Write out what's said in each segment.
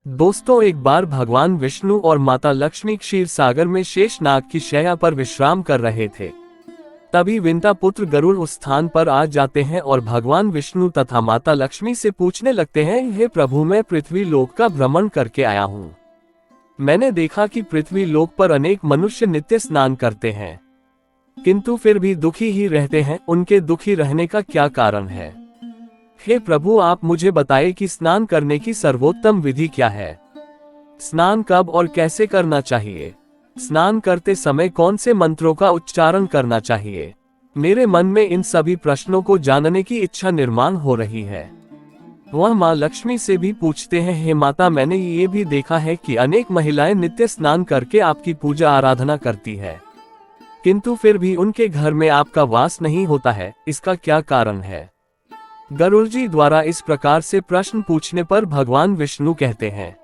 दोस्तों, एक बार भगवान विष्णु और माता लक्ष्मी क्षीर सागर में शेषनाग की शैया पर विश्राम कर रहे थे। तभी विंता पुत्र गरुड़ उस स्थान पर आ जाते हैं और भगवान विष्णु तथा माता लक्ष्मी से पूछने लगते हैं, हे प्रभु, मैं पृथ्वी लोक का भ्रमण करके आया हूँ। मैंने देखा कि पृथ्वी लोक पर अनेक मनुष्य नित्य स्नान करते हैं, किंतु फिर भी दुखी ही रहते हैं। उनके दुखी रहने का क्या कारण है? हे प्रभु, आप मुझे बताएं कि स्नान करने की सर्वोत्तम विधि क्या है। स्नान कब और कैसे करना चाहिए? स्नान करते समय कौन से मंत्रों का उच्चारण करना चाहिए? मेरे मन में इन सभी प्रश्नों को जानने की इच्छा निर्माण हो रही है। वह माँ लक्ष्मी से भी पूछते हैं, हे माता, मैंने ये भी देखा है कि अनेक महिलाएं नित्य स्नान करके आपकी पूजा आराधना करती है, किंतु फिर भी उनके घर में आपका वास नहीं होता है। इसका क्या कारण है? गरुड़ जी द्वारा इस प्रकार से प्रश्न पूछने पर भगवान विष्णु कहते हैं,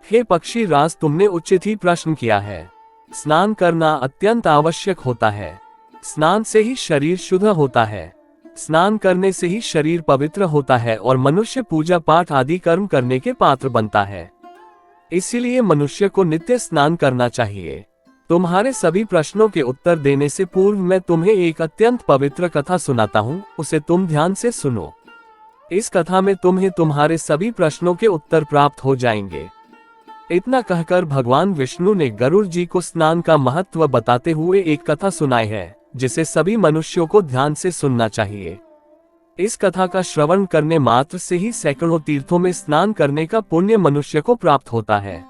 हे पक्षी राज, तुमने उचित ही प्रश्न किया है। स्नान करना अत्यंत आवश्यक होता है। स्नान से ही शरीर शुद्ध होता है। स्नान करने से ही शरीर पवित्र होता है और मनुष्य पूजा पाठ आदि कर्म करने के पात्र बनता है। इसीलिए मनुष्य को नित्य स्नान करना चाहिए। तुम्हारे सभी प्रश्नों के उत्तर देने से पूर्व मैं तुम्हें एक अत्यंत पवित्र कथा सुनाता हूँ, उसे तुम ध्यान से सुनो। इस कथा में तुम्हें तुम्हारे सभी प्रश्नों के उत्तर प्राप्त हो जाएंगे। इतना कहकर भगवान विष्णु ने गरुड़ जी को स्नान का महत्व बताते हुए एक कथा सुनाई है, जिसे सभी मनुष्यों को ध्यान से सुनना चाहिए। इस कथा का श्रवण करने मात्र से ही सैकड़ों तीर्थों में स्नान करने का पुण्य मनुष्य को प्राप्त होता है।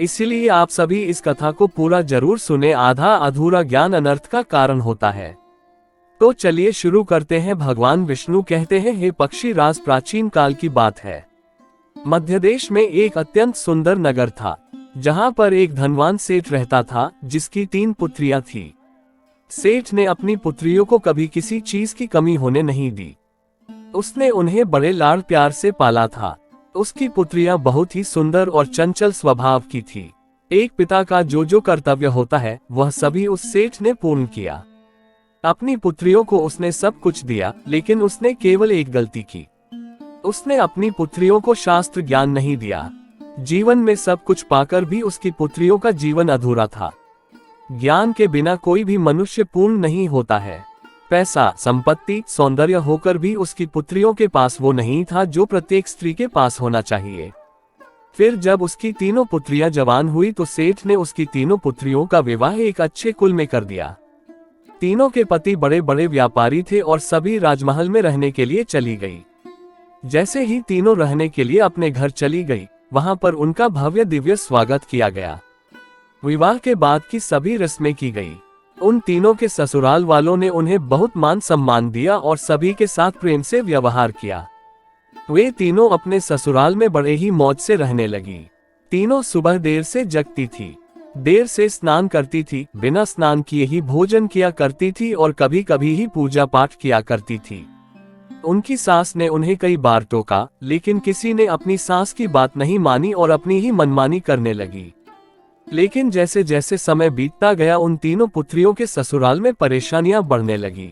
इसीलिए आप सभी इस कथा को पूरा जरूर सुने। आधा अधूरा ज्ञान अनर्थ का कारण होता है। तो चलिए शुरू करते हैं। भगवान विष्णु कहते हैं, हे पक्षी राज, प्राचीन काल की बात है। मध्य देश में एक अत्यंत सुंदर नगर था, जहां पर एक धनवान सेठ रहता था, जिसकी 3 पुत्रियां थी। सेठ ने अपनी पुत्रियों को कभी किसी चीज की कमी होने नहीं दी। उसने उन्हें बड़े लाड़ प्यार से पाला था। उसकी पुत्रियां बहुत ही सुंदर और चंचल स्वभाव की थी। एक पिता का जो कर्तव्य होता है, वह सभी उस सेठ ने पूर्ण किया। अपनी पुत्रियों को उसने सब कुछ दिया, लेकिन उसने केवल एक गलती की। उसने अपनी पुत्रियों को शास्त्र ज्ञान नहीं दिया। जीवन में सब कुछ पाकर भी उसकी पुत्रियों का जीवन अधूरा था। ज्ञान के बिना कोई भी मनुष्य पूर्ण नहीं होता है। पैसा, संपत्ति, सौंदर्य होकर भी उसकी पुत्रियों के पास वो नहीं था जो प्रत्येक स्त्री के पास होना चाहिए। फिर जब उसकी तीनों पुत्रियां जवान हुई तो सेठ ने उसकी तीनों पुत्रियों का विवाह एक अच्छे कुल में कर दिया। तीनों के पति बड़े बड़े व्यापारी थे और सभी राजमहल में रहने के लिए चली गई। जैसे ही तीनों रहने के लिए अपने घर चली गई, वहां पर उनका भव्य दिव्य स्वागत किया गया। विवाह के बाद की सभी रस्में की गई। उन तीनों के ससुराल वालों ने उन्हें बहुत मान सम्मान दिया और सभी के साथ प्रेम से व्यवहार किया। वे तीनों अपने ससुराल में बड़े ही मौज से रहने लगी। तीनों सुबह देर से जगती थी, देर से स्नान करती थी, बिना स्नान किए ही भोजन किया करती थी और कभी कभी ही पूजा पाठ किया करती थी। उनकी सास ने उन्हें कई बार टोका, लेकिन किसी ने अपनी सास की बात नहीं मानी और अपनी ही मनमानी करने लगी। लेकिन जैसे जैसे समय बीतता गया, उन तीनों पुत्रियों के ससुराल में परेशानियां बढ़ने लगी।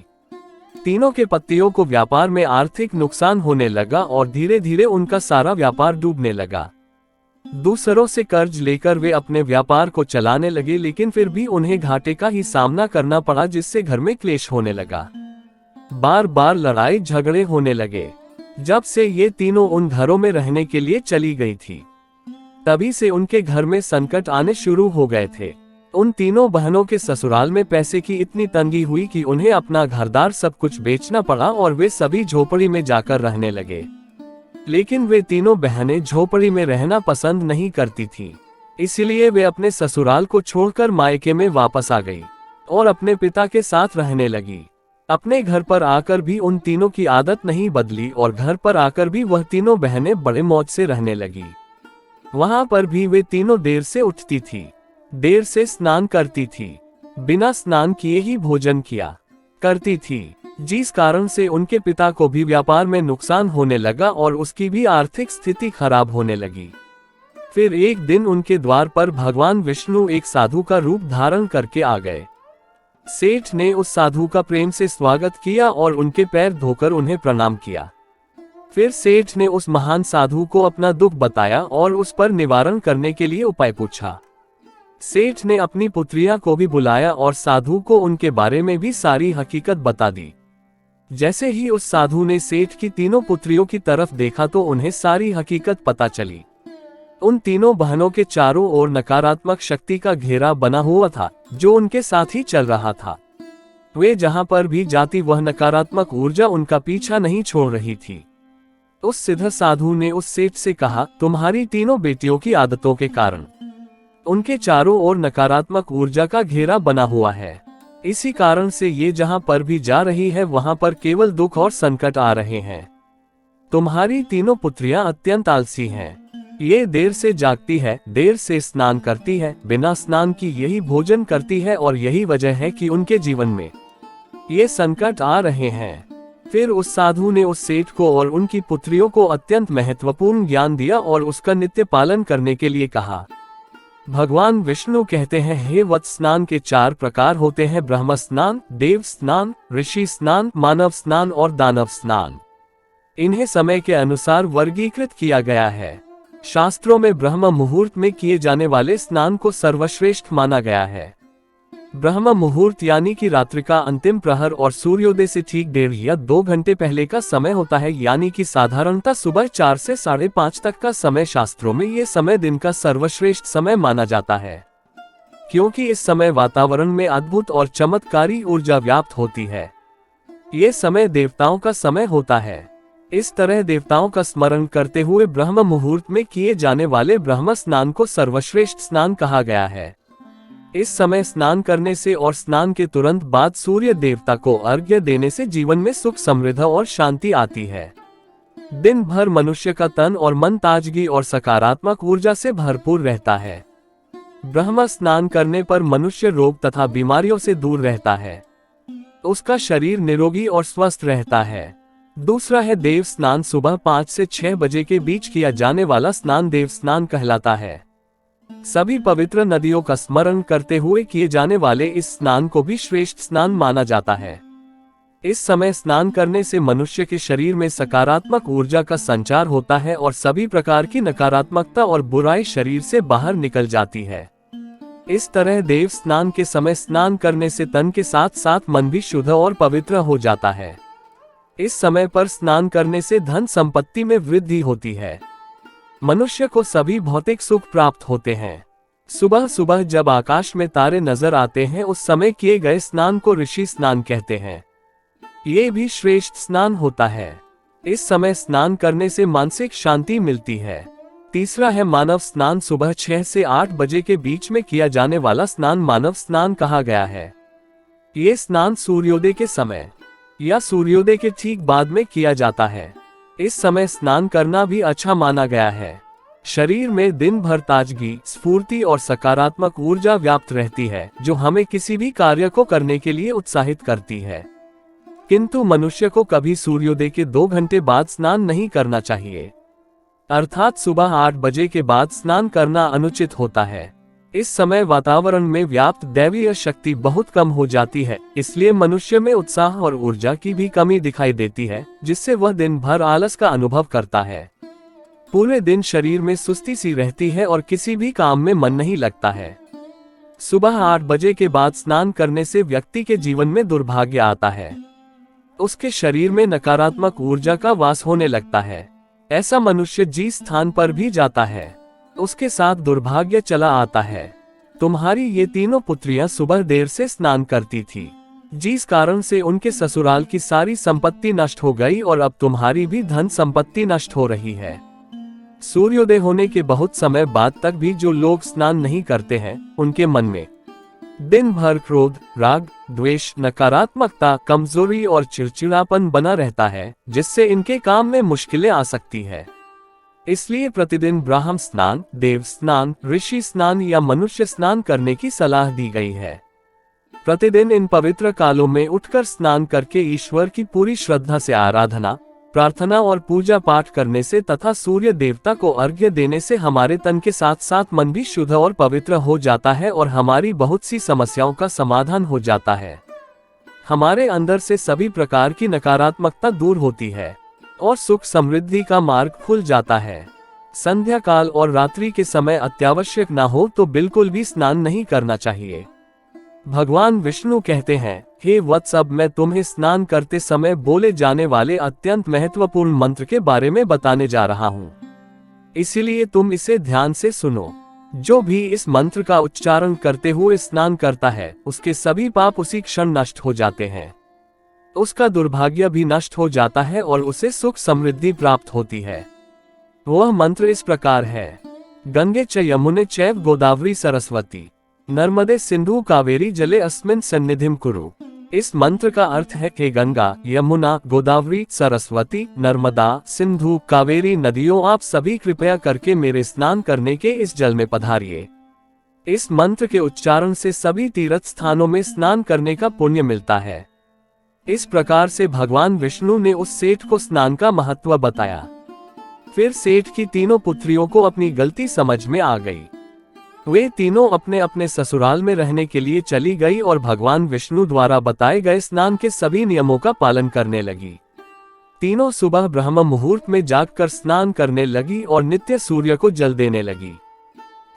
तीनों के पतियों को व्यापार में आर्थिक नुकसान होने लगा और धीरे धीरे उनका सारा व्यापार डूबने लगा। दूसरों से कर्ज लेकर वे अपने व्यापार को चलाने लगे, लेकिन फिर भी उन्हें घाटे का ही सामना करना पड़ा, जिससे घर में क्लेश होने लगा। बार बार लड़ाई झगड़े होने लगे। जब से ये तीनों उन घरों में रहने के लिए चली गई थी, तभी से उनके घर में संकट आने शुरू हो गए थे। उन तीनों बहनों के ससुराल में पैसे की इतनी तंगी हुई कि उन्हें अपना घरदार सब कुछ बेचना पड़ा और वे सभी झोपड़ी में जाकर रहने लगे। लेकिन वे तीनों बहनें झोपड़ी में रहना पसंद नहीं करती थीं। इसलिए वे अपने ससुराल को छोड़कर मायके में वापस आ गई और अपने पिता के साथ रहने लगी। अपने घर पर आकर भी उन तीनों की आदत नहीं बदली और घर पर आकर भी वह तीनों बहनें बड़े मौज से रहने लगी। वहां पर भी वे तीनों देर से उठती थी, देर से स्नान करती थी, बिना स्नान किए ही भोजन किया करती थी, जिस कारण से उनके पिता को भी व्यापार में नुकसान होने लगा और उसकी भी आर्थिक स्थिति खराब होने लगी। फिर एक दिन उनके द्वार पर भगवान विष्णु एक साधु का रूप धारण करके आ गए। सेठ ने उस साधु का प्रेम से स्वागत किया और उनके पैर धोकर उन्हें प्रणाम किया। फिर सेठ ने उस महान साधु को अपना दुख बताया और उस पर निवारण करने के लिए उपाय पूछा। सेठ ने अपनी पुत्रिया को भी बुलाया और साधु को उनके बारे में भी सारी हकीकत बता दी। जैसे ही उस साधु ने सेठ की तीनों पुत्रियों की तरफ देखा तो उन्हें सारी हकीकत पता चली। उन तीनों बहनों के चारों ओर नकारात्मक शक्ति का घेरा बना हुआ था जो उनके साथ ही चल रहा था। वे जहां पर भी जाती वह नकारात्मक ऊर्जा उनका पीछा नहीं छोड़ रही थी। उस सिद्ध साधु ने उस सेठ से कहा, तुम्हारी तीनों बेटियों की आदतों के कारण उनके चारों ओर नकारात्मक ऊर्जा का घेरा बना हुआ है। इसी कारण से ये जहां पर भी जा रही है वहां पर केवल दुख और संकट आ रहे हैं। तुम्हारी तीनों पुत्रियां अत्यंत आलसी हैं। ये देर से जागती है, देर से स्नान करती है, बिना स्नान की यही भोजन करती है और यही वजह है कि उनके जीवन में ये संकट आ रहे हैं। फिर उस साधु ने उस सेठ को और उनकी पुत्रियों को अत्यंत महत्वपूर्ण ज्ञान दिया और उसका नित्य पालन करने के लिए कहा। भगवान विष्णु कहते हैं, हे वत्स, स्नान के 4 प्रकार होते हैं, ब्रह्म स्नान, देव स्नान, ऋषि स्नान, मानव स्नान और दानव स्नान। इन्हें समय के अनुसार वर्गीकृत किया गया है। शास्त्रों में ब्रह्म मुहूर्त में किए जाने वाले स्नान को सर्वश्रेष्ठ माना गया है। ब्रह्म मुहूर्त यानी कि रात्रि का अंतिम प्रहर और सूर्योदय से ठीक 1.5 या 2 घंटे पहले का समय होता है, यानी कि साधारणतः सुबह 4 से 5:30 तक का समय। शास्त्रों में ये समय दिन का सर्वश्रेष्ठ समय माना जाता है, क्योंकि इस समय वातावरण में अद्भुत और चमत्कारी ऊर्जा व्याप्त होती है। ये समय देवताओं का समय होता है। इस तरह देवताओं का स्मरण करते हुए ब्रह्म मुहूर्त में किए जाने वाले ब्रह्म स्नान को सर्वश्रेष्ठ स्नान कहा गया है। इस समय स्नान करने से और स्नान के तुरंत बाद सूर्य देवता को अर्घ्य देने से जीवन में सुख, समृद्धि और शांति आती है। दिन भर मनुष्य का तन और मन ताजगी और सकारात्मक ऊर्जा से भरपूर रहता है। ब्रह्म स्नान करने पर मनुष्य रोग तथा बीमारियों से दूर रहता है। उसका शरीर निरोगी और स्वस्थ रहता है। दूसरा है देव स्नान। सुबह 5 से 6 बजे के बीच किया जाने वाला स्नान देव स्नान कहलाता है। सभी पवित्र नदियों का स्मरण करते हुए किए जाने वाले इस स्नान को भी श्रेष्ठ स्नान माना जाता है। इस समय स्नान करने से मनुष्य के शरीर में सकारात्मक ऊर्जा का संचार होता है और सभी प्रकार की नकारात्मकता और बुराई शरीर से बाहर निकल जाती है। इस तरह देव स्नान के समय स्नान करने से तन के साथ साथ मन भी शुद्ध और पवित्र हो जाता है। इस समय पर स्नान करने से धन संपत्ति में वृद्धि होती है। मनुष्य को सभी भौतिक सुख प्राप्त होते हैं। सुबह सुबह जब आकाश में तारे नजर आते हैं उस समय किए गए स्नान को ऋषि स्नान कहते हैं। ये भी श्रेष्ठ स्नान होता है। इस समय स्नान करने से मानसिक शांति मिलती है। तीसरा है मानव स्नान। सुबह 6 से 8 बजे के बीच में किया जाने वाला स्नान मानव स्नान कहा गया है। ये स्नान सूर्योदय के समय या सूर्योदय के ठीक बाद में किया जाता है। इस समय स्नान करना भी अच्छा माना गया है। शरीर में दिन भर ताजगी, स्फूर्ति और सकारात्मक ऊर्जा व्याप्त रहती है, जो हमें किसी भी कार्य को करने के लिए उत्साहित करती है। किंतु मनुष्य को कभी सूर्योदय के 2 घंटे बाद स्नान नहीं करना चाहिए, अर्थात सुबह 8 बजे के बाद स्नान करना अनुचित होता है। इस समय वातावरण में व्याप्त दैवीय शक्ति बहुत कम हो जाती है, इसलिए मनुष्य में उत्साह और ऊर्जा की भी कमी दिखाई देती है, जिससे वह दिन भर आलस का अनुभव करता है। पूरे दिन शरीर में सुस्ती सी रहती है और किसी भी काम में मन नहीं लगता है। सुबह 8 बजे के बाद स्नान करने से व्यक्ति के जीवन में दुर्भाग्य आता है। उसके शरीर में नकारात्मक ऊर्जा का वास होने लगता है। ऐसा मनुष्य जिस स्थान पर भी जाता है उसके साथ दुर्भाग्य चला आता है। तुम्हारी ये तीनों पुत्रियां सुबह देर से स्नान करती थी, जिस कारण से उनके ससुराल की सारी संपत्ति नष्ट हो गई और अब तुम्हारी भी धन संपत्ति नष्ट हो रही है। सूर्योदय होने के बहुत समय बाद तक भी जो लोग स्नान नहीं करते हैं, उनके मन में दिन भर क्रोध, राग, द्वेष, नकारात्मकता, कमजोरी और चिड़चिड़ापन बना रहता है, जिससे इनके काम में मुश्किलें आ सकती है। इसलिए प्रतिदिन ब्राह्म स्नान, देव स्नान, ऋषि स्नान या मनुष्य स्नान करने की सलाह दी गई है। प्रतिदिन इन पवित्र कालों में उठकर स्नान करके ईश्वर की पूरी श्रद्धा से आराधना, प्रार्थना और पूजा पाठ करने से तथा सूर्य देवता को अर्घ्य देने से हमारे तन के साथ साथ मन भी शुद्ध और पवित्र हो जाता है और हमारी बहुत सी समस्याओं का समाधान हो जाता है। हमारे अंदर से सभी प्रकार की नकारात्मकता दूर होती है और सुख समृद्धि का मार्ग खुल जाता है। संध्या काल और रात्रि के समय अत्यावश्यक ना हो तो बिल्कुल भी स्नान नहीं करना चाहिए। भगवान विष्णु कहते हैं, हे वत्स, अब मैं तुम्हें स्नान करते समय बोले जाने वाले अत्यंत महत्वपूर्ण मंत्र के बारे में बताने जा रहा हूँ, इसलिए तुम इसे ध्यान से सुनो। जो भी इस मंत्र का उच्चारण करते हुए स्नान करता है, उसके सभी पाप उसी क्षण नष्ट हो जाते हैं। उसका दुर्भाग्य भी नष्ट हो जाता है और उसे सुख समृद्धि प्राप्त होती है। वह मंत्र इस प्रकार है, गंगे च यमुने चैव गोदावरी सरस्वती नर्मदे सिंधु कावेरी जले अस्मिन् सन्निधिं कुरु। इस मंत्र का अर्थ है कि गंगा, यमुना, गोदावरी, सरस्वती, नर्मदा, सिंधु, कावेरी नदियों, आप सभी कृपया करके मेरे स्नान करने के इस जल में पधारिए। इस मंत्र के उच्चारण से सभी तीर्थ स्थानों में स्नान करने का पुण्य मिलता है। इस प्रकार से भगवान विष्णु ने उस सेठ को स्नान का महत्व बताया। फिर सेठ की तीनों पुत्रियों को अपनी गलती समझ में आ गई। वे तीनों अपने अपने ससुराल में रहने के लिए चली गई और भगवान विष्णु द्वारा बताए गए स्नान के सभी नियमों का पालन करने लगी। तीनों सुबह ब्रह्म मुहूर्त में जागकर स्नान करने लगी और नित्य सूर्य को जल देने लगी।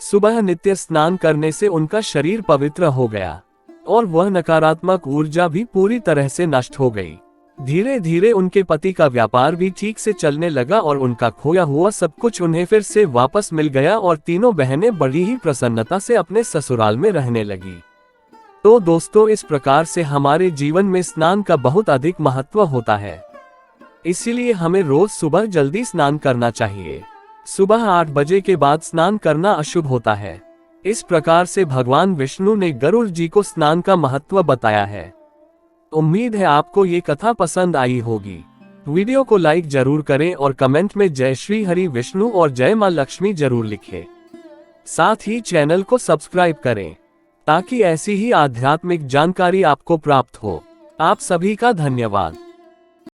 सुबह नित्य स्नान करने से उनका शरीर पवित्र हो गया और वह नकारात्मक ऊर्जा भी पूरी तरह से नष्ट हो गई। धीरे धीरे उनके पति का व्यापार भी ठीक से चलने लगा और उनका खोया हुआ सब कुछ उन्हें फिर से वापस मिल गया और तीनों बहनें बड़ी ही प्रसन्नता से अपने ससुराल में रहने लगी। तो दोस्तों, इस प्रकार से हमारे जीवन में स्नान का बहुत अधिक महत्व होता है। इसीलिए हमें रोज सुबह जल्दी स्नान करना चाहिए। सुबह 8 बजे के बाद स्नान करना अशुभ होता है। इस प्रकार से भगवान विष्णु ने गरुड़ जी को स्नान का महत्व बताया है। उम्मीद है आपको ये कथा पसंद आई होगी। वीडियो को लाइक जरूर करें और कमेंट में जय श्री हरि विष्णु और जय मां लक्ष्मी जरूर लिखें। साथ ही चैनल को सब्सक्राइब करें ताकि ऐसी ही आध्यात्मिक जानकारी आपको प्राप्त हो। आप सभी का धन्यवाद।